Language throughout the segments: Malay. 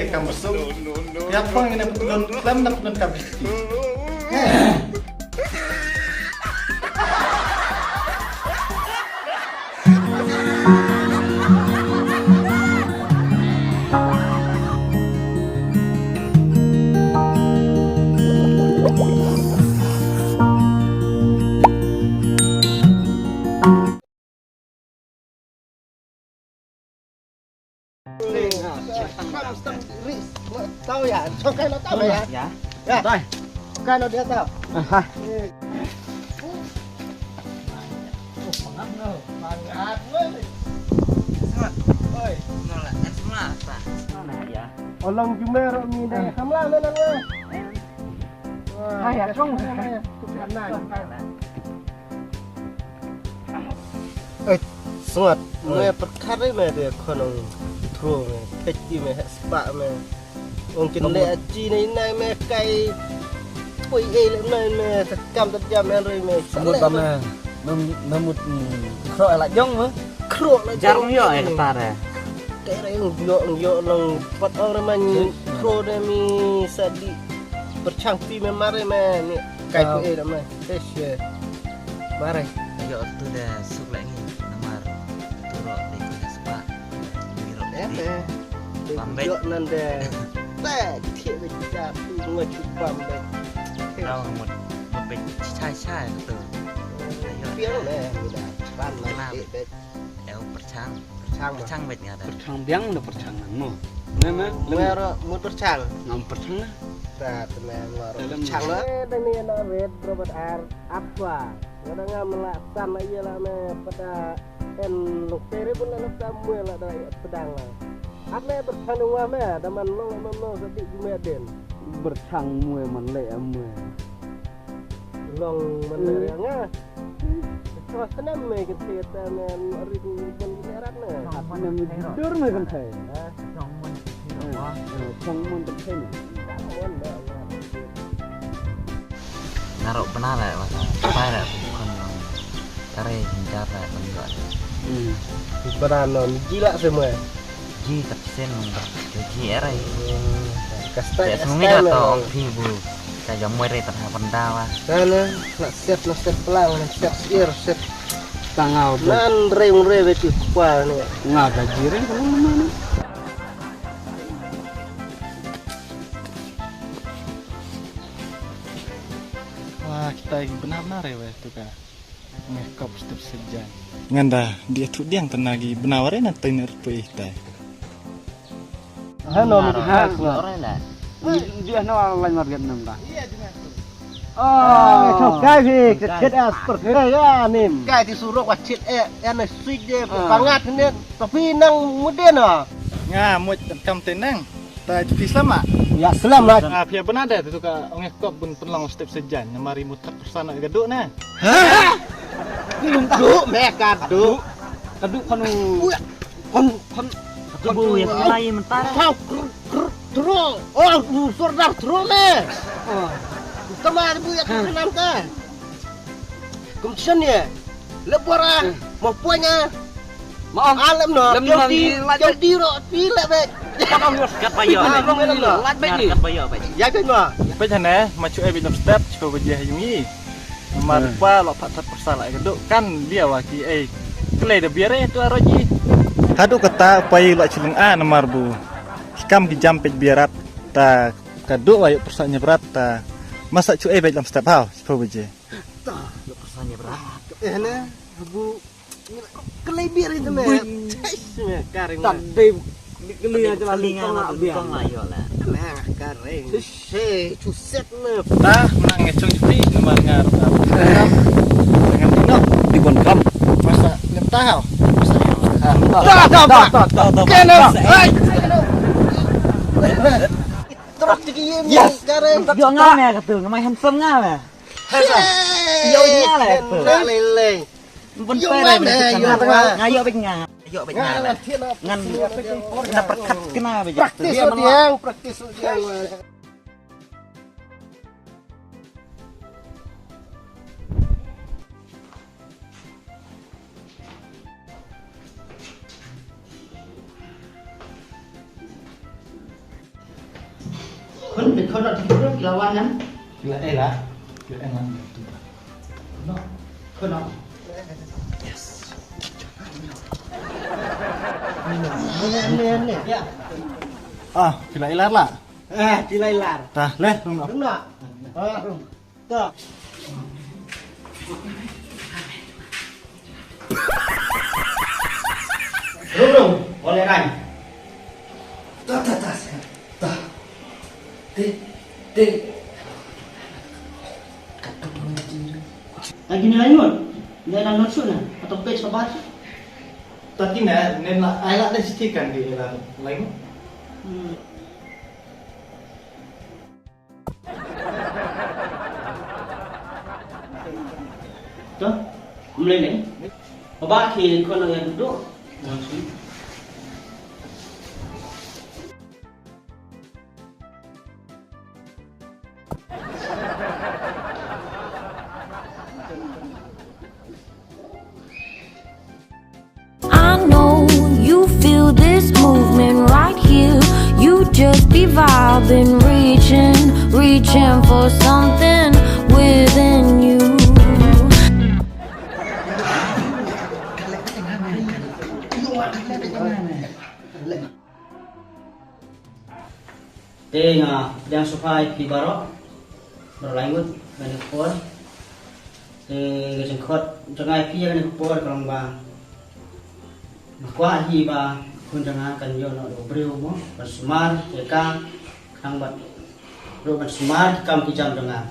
kamu so. Ya pang ini belum klem nak belum kabis. Tahu ya, sokai lo tahu ya? Ya. Ya. Tahu. Sokai lo dia tahu. Aha. Mangat lo. Oi. Nolak kan semua apa? Mana ya? Olong jumer mi dah. Kamla lo nang. Hai ya, kong. Suat, me perkara me dia kono tro me, kecil me, sepak me. Mungkin le aji nai me kai pui le nai me sekam terjam me roi me. Sebut bame. Namut kro ala jong me. Kro la Jarang yo ai ketar ya. Kere yo long pat orang man kro de mi sadi bercangpi me mare me ni kai pui le me. Esye. Mare. Yo tu dah suk lagi nomor turok di Kaspa. Biro di. Pambet. Yo nande. Teh, tiap kita ngoi cupam be. เราหมดมันเป็นใช่ก็ตัว Piang le, mudah. Ran lah. El percang Percang. percang bet nggak ada Percang biang udah percangan mo. Nama Mero mut percang. ngam percang lah. Ta temen mero percang lah. Dani na red Robert R apa? Wala nga melaksan iya lah me pada en loktere pun lah kamu lah dari pedang lah. Apa percang wa me daman lo sedi jumeden. Percang mue man le mue. Long men nga. Terus tenang me kita men ribu pun serat na. Apa nama dur me kan thai. ช่องมันที่เราว่า Chong mon tak thai ni. naruh pernah lah masa apa lah bukan yang cari hincar lah enggak Beranon gila semua. ji tak sen enggak ji era Kastai ya semuanya atau ibu kita jam mulai terhadap pendawa Sana nak set pelang, nak set sir, set Tangau tu. nan re betu kual ni. Ngah gajirin kalau mana. Wah, kita benar-benar ya weh tu kan. Ngekop setiap sejan. Nganda dia tu dia yang tenagi benawarin atau ini rupih teh. Hano mi ha khas. orang lah Dia no lain market nam dah. Oh, chokai phi, ket as perkai ya nim. Kai disuruh wacit ana switch dia pangat ni tapi nang muden ah. Nga, mut kam tenang. Ta cuti sama. Ya selamat. Ah, pia benar dah tu ka ngekop bun penlong setiap sejan. Mari mutat persana gaduk nah. Duk me kaduk. Kaduk kanu. Kon ibu yang mulai mentara kau terus. Oh, sordar terus me. Sama ibu ya kenal kan. Kemudian ya. Lebaran mau punya. Maaf. Alam no. Jadi ro pila be. kan harus kat bayo Lat bet ni. kat bayo bet Ya kan no. Pe jane macu e binom step cuba bejeh yungi. Mar pa lo patat persana gaduk kan dia waki klei de biare tu aroji. Kaduk kata pai lo cileng a namar bu. Kam di jampet biarat ta kaduk ayo persanya berat ta. Masa cu e dalam step hau cuba bejeh. lo persanya berat Nah, bu kelebir itu me. Karing. Tadi keli aja lah telinga tengah biang. kong lah yo lah Nah, karing. Se cuset me. Tah menang ngecong jepri namar ngar. Dengan tino Di bon kam. masa leptah hau. Kena. Terus dikiem karing. yo ngam ya ketung mai handsome ngam ya Yo nya lah tu. Lele. pun Yo pere mana, yo mana. ngayo bet nga yo bet nga lah ngan na perkat kena bet Praktis dia, praktis dia. Kunเป็นคนที่รู้กีฬาวันนั้น Gila lah. Gila enak. No. Kun no. Ini. Ya. Ah, gila ilar lah. Di lailar. Tah, leh, dong. Đúng rồi. Đó. Đúng, boleh kan? Tak. Tik. Lagi nilai mun? Nilai dalam notsu na atau page apa? Tadi nen lah, ai lah destikan di ilar lain. Tuh, mulai ni. Babak khi con yang duduk. I know you feel this movement right here. You just be vibing, reaching for something within you. Tengah yang supaya pi barok berlanjut dengan ekor. Jengkot jangan pi dengan ekor kalau bang. Makwa hi ba kun jangan kan yo no breu mo basmar eka kang bat ro basmar kam ki jam jangan.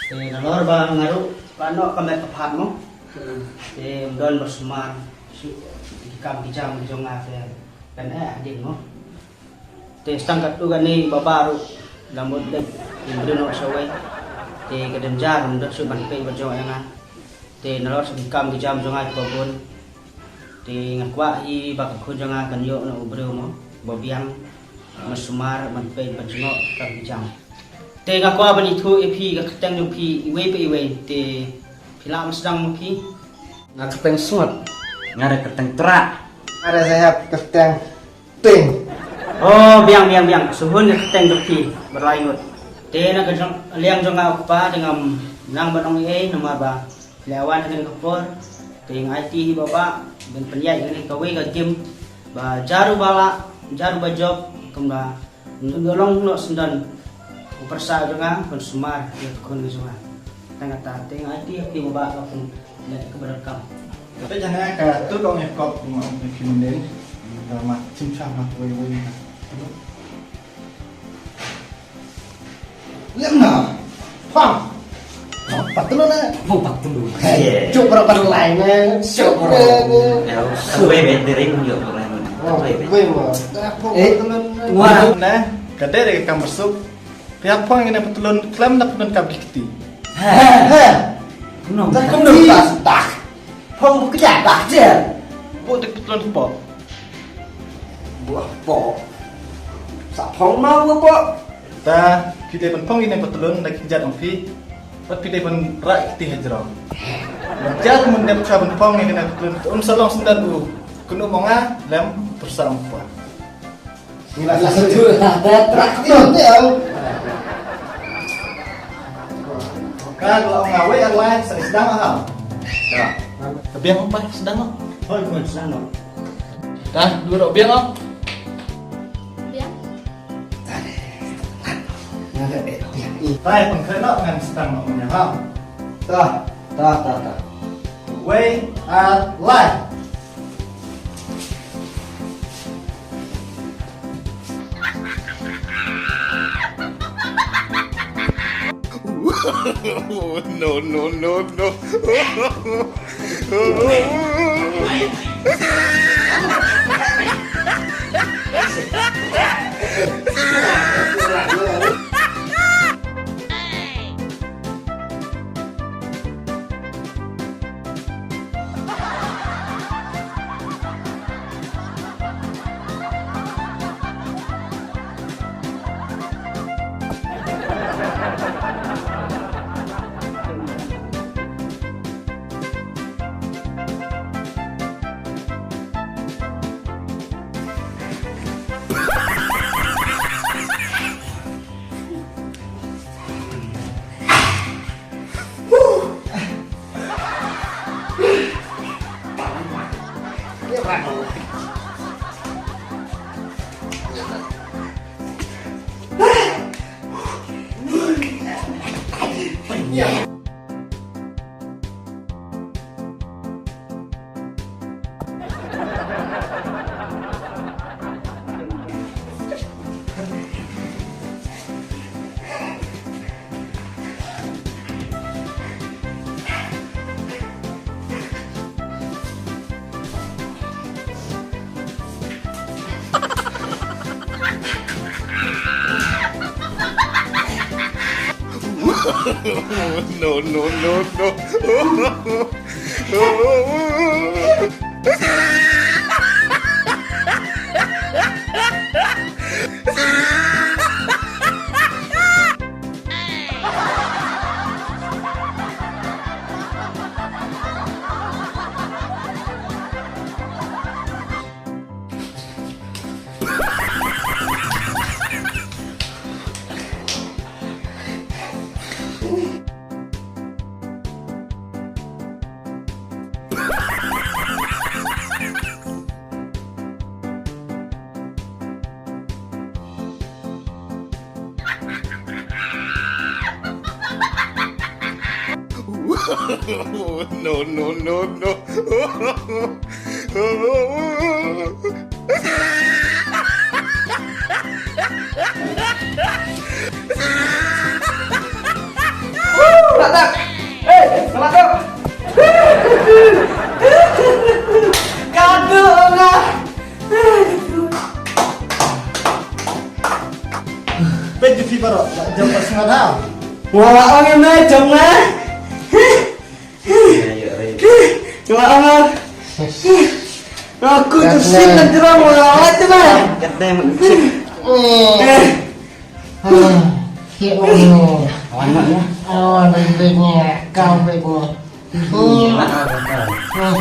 Nalor ba ngaru pano kamet kapat mo. Don basmar kam ki jam jangan kan adin mo. Sangkat tu kan ni babaru lambut dek imbrino sawai kedenjar mundak suban pe bajo yang nalor sebikam ki jam jangan kebun ngakwa i bak kun jangan kan yo no breu mo babiang masumar man pe bajno kam ki jam ngakwa bani thu epi ka keteng nu pi iwe pe iwe pilam sedang pi Nak keteng sungat. Ngare keteng terak. ada sehat keteng ping. Oh, biang. Suhun keteng doki berlanjut. Na kejang liang jonga apa dengan nang banong nomor ba. Lewan dengan kepor. Ting IT bapa dan penyai ini kawe ka game ba jaru ba job kumda ngolong no sendan upersa jonga konsumar ya kon jonga. Tangata ting IT di bapa pun nek keberakam. Tapi jangan kayak tu kau ngekop mau bikin den. Dalam cincang mak woi. Liang na. Pam. Patulun na. Mau patulun. Cuk berapa lain na. Cuk Sampai berdiri pun juga boleh. Wah, nah, kadang dia kamu masuk. Pihak pang ini petulun klaim nak petulun kabel kiti. Tak kena tak. Phong kerja tak je. Buat dek petulun pop. Buah po. Sa phong mau po. Ta kita pun pang ini petulun nak kijat amfi. Pat kita pun rak kiti hajrah. Jat mendap cabun pang ini nak petulun. Salong sendan u. Kunu monga lem tersang pa. Nila setuju ada traktor dia. Kalau ngawe yang lain sedang mahal. Ya. Tapi yang apa sedang? Oh, ikut sana. Dah, dulu biang om. Tay pengkenok dengan sedang namanya ha. Tak. We are live. Pwede fi baro, jam setengah dah. Wala ang ina jam na. Cuma ang aku tu sih nantiran wala tu na. Kata yang sip. Anaknya. Oh, bibirnya, kau bibirnya.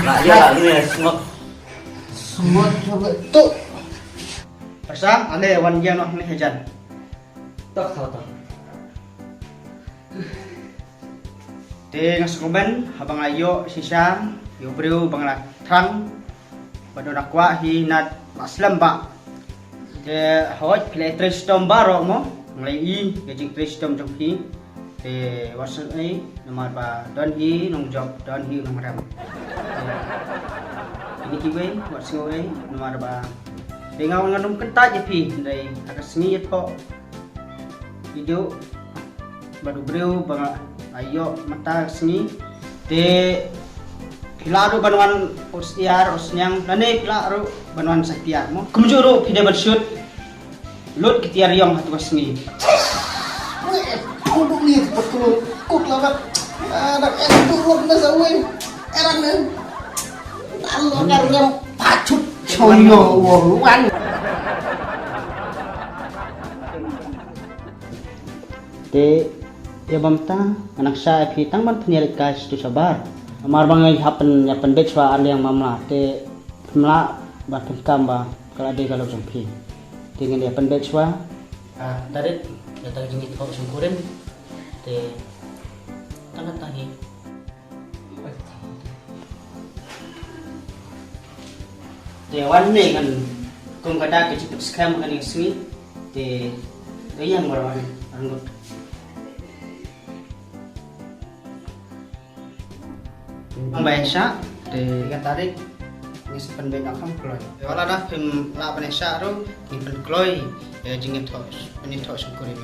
Nak ya ini semua. Semua betul. Pasang, ane wan yang nak ni hajan. Tak tahu tak. Te ngasukuban habang ayo sisam yo brio bangla thang bado nakwa hi nat maslam ba te hoj pile tristom baro mo nglai i gajing tristom jong hi te wasan ai namar ba don hi nong job don hi nong ram ini kiwe wasan ai namar ba te ngaw nganum kenta je pi dai akasni tho video bado brio bangla ayo mata sini te pilaru banuan ustiar usnyang nane pilaru banuan saktiar mo kumjuru pide bershoot lut kitiar yong hatu sini Kudu ni betul kut lawan anak turun na sa uwin erang na Allah karnya pacut choyo wong te ya bamta anak sa pitang man penyarit guys tu sabar amar bangai hapen ya pen betwa ale yang mamla te mla batun kamba kala de kalau jompi tingin ya pen betwa darit datang jingit kau sungkurin te tangan tangi te wan ne kan kum kada ke ciput skam kan sini te yang marawan anggut ang bayasa de ikan tarik ngis penbek akam kloy wala dah pim la panesa ro ni pen kloy jingit tos ini tos kuring